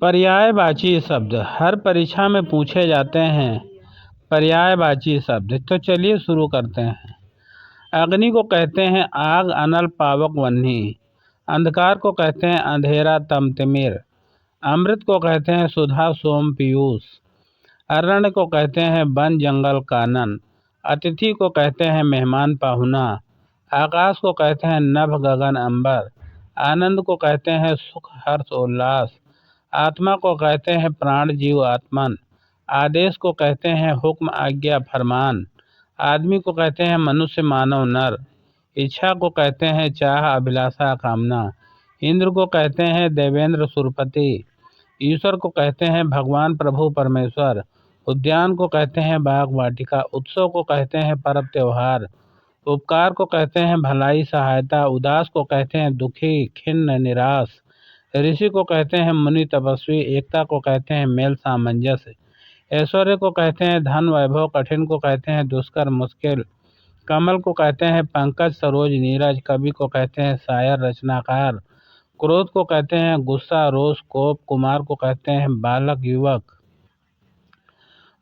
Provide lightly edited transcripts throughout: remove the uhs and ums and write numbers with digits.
पर्यायवाची शब्द हर परीक्षा में पूछे जाते हैं। पर्यायवाची शब्द तो चलिए शुरू करते हैं। अग्नि को कहते हैं आग, अनल, पावक, वह्नि। अंधकार को कहते हैं अंधेरा, तमतिमिर। अमृत को कहते हैं सुधा, सोम, पीयूष। अरण्य को कहते हैं वन, जंगल, कानन। अतिथि को कहते हैं मेहमान, पाहुना। आकाश को कहते हैं नभ, गगन, अंबर। आनंद को कहते हैं सुख, हर्ष, उल्लास। आत्मा को कहते हैं प्राण, जीव, आत्मन। आदेश को कहते हैं हुक्म, आज्ञा, फरमान। आदमी को कहते हैं मनुष्य, मानव, नर। इच्छा को कहते हैं चाह, अभिलाषा, कामना। इंद्र को कहते हैं देवेंद्र, सुरपति। ईश्वर को कहते हैं भगवान, प्रभु, परमेश्वर। उद्यान को कहते हैं बाग, वाटिका। उत्सव को कहते हैं पर्व, त्योहार। उपकार को कहते हैं भलाई, सहायता। उदास को कहते हैं दुखी, खिन्न, निराश। ऋषि को कहते हैं मुनि, तपस्वी। एकता को कहते हैं मेल, सामंजस्य। ऐश्वर्य को कहते हैं धन, वैभव। कठिन को कहते हैं दुष्कर, मुश्किल। कमल को कहते हैं पंकज, सरोज, नीरज। कवि को कहते हैं शायर, रचनाकार। क्रोध को कहते हैं गुस्सा, रोष, कोप। कुमार को कहते हैं बालक, युवक।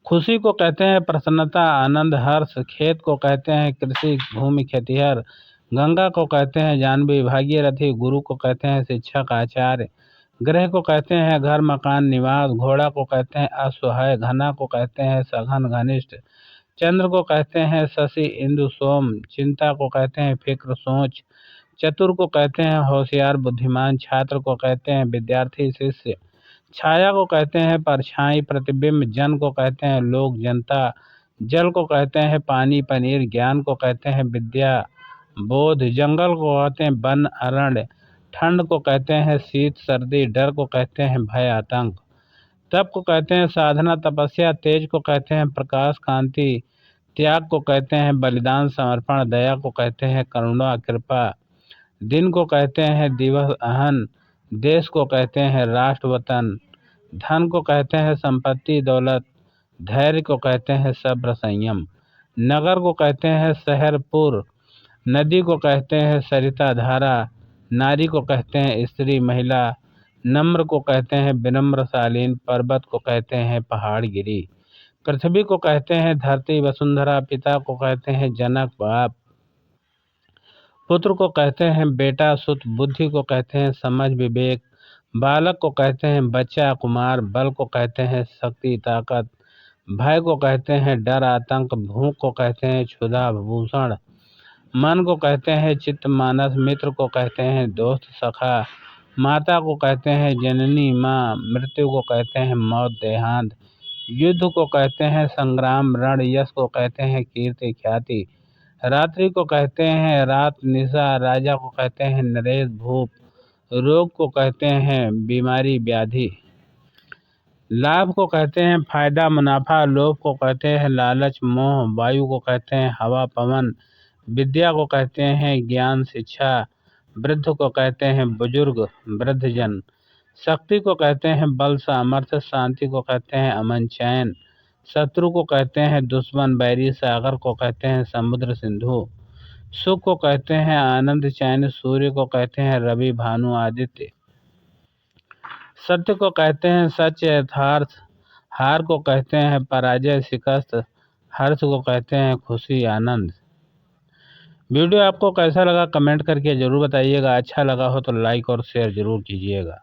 खुशी को कहते हैं प्रसन्नता, आनंद, हर्ष। खेत को कहते हैं कृषि, भूमि, खेतिहर। गंगा को कहते हैं जाह्नवी, भागीरथी। गुरु को कहते हैं शिक्षक, आचार्य। ग्रह को कहते हैं घर, मकान, निवास। घोड़ा को कहते हैं अश्व है। घना को कहते हैं सघन, घनिष्ठ। चंद्र को कहते हैं शशि, इंदु, सोम। चिंता को कहते हैं फिक्र, सोच। चतुर को कहते हैं होशियार, बुद्धिमान। छात्र को कहते हैं विद्यार्थी, शिष्य। छाया को कहते हैं परछाई, प्रतिबिंब। जन को कहते हैं लोग, जनता। जल को कहते हैं पानी, पनीर। ज्ञान को कहते हैं विद्या, बोध। जंगल को कहते हैं वन, अरण्य। ठंड को कहते हैं शीत, सर्दी। डर को कहते हैं भय, आतंक। तप को कहते हैं साधना, तपस्या। तेज को कहते हैं प्रकाश, कांति। त्याग को कहते हैं बलिदान, समर्पण। दया को कहते हैं करुणा, कृपा। दिन को कहते हैं दिवस, अहन। देश को कहते हैं राष्ट्र, वतन। धन को कहते हैं संपत्ति, दौलत। धैर्य को कहते हैं सब्र, संयम। नगर को कहते हैं शहर, पुर। नदी को कहते हैं सरिता, धारा। नारी को कहते हैं स्त्री, महिला। नम्र को कहते हैं विनम्र, शालीन। पर्वत को कहते हैं पहाड़, गिरी। पृथ्वी को कहते हैं धरती, वसुंधरा। पिता को कहते हैं जनक, बाप। पुत्र को कहते हैं बेटा, सुत। बुद्धि को कहते हैं समझ, विवेक। बालक को कहते हैं बच्चा, कुमार। बल को कहते हैं शक्ति, ताकत। भय को कहते हैं डर, आतंक। भूख को कहते हैं क्षुधा, भूषण। मन को कहते हैं चित्त, मानस। मित्र को कहते हैं दोस्त, सखा। माता को कहते हैं जननी, माँ। मृत्यु को कहते हैं मौत, देहांत। युद्ध को कहते हैं संग्राम, रण। यश को कहते हैं कीर्ति, ख्याति। रात्रि को कहते हैं रात, निशा। राजा को कहते हैं नरेश, भूप। रोग को कहते हैं बीमारी, व्याधि। लाभ को कहते हैं फायदा, मुनाफा। लोभ को कहते हैं लालच, मोह। वायु को कहते हैं हवा, पवन। विद्या को कहते हैं ज्ञान, शिक्षा। वृद्ध को कहते हैं बुजुर्ग, वृद्धजन। शक्ति को कहते हैं बल, सामर्थ्य। शांति को कहते हैं अमन, चैन। शत्रु को कहते हैं दुश्मन, बैरी। सागर को कहते हैं समुद्र, सिंधु। सुख को कहते हैं आनंद, चैन। सूर्य को कहते हैं रवि, भानु, आदित्य। सत्य को कहते हैं सच, यथार्थ। हार को कहते हैं पराजय, शिकस्त। हर्ष को कहते हैं खुशी, आनंद। वीडियो आपको कैसा लगा कमेंट करके ज़रूर बताइएगा। अच्छा लगा हो तो लाइक और शेयर ज़रूर कीजिएगा।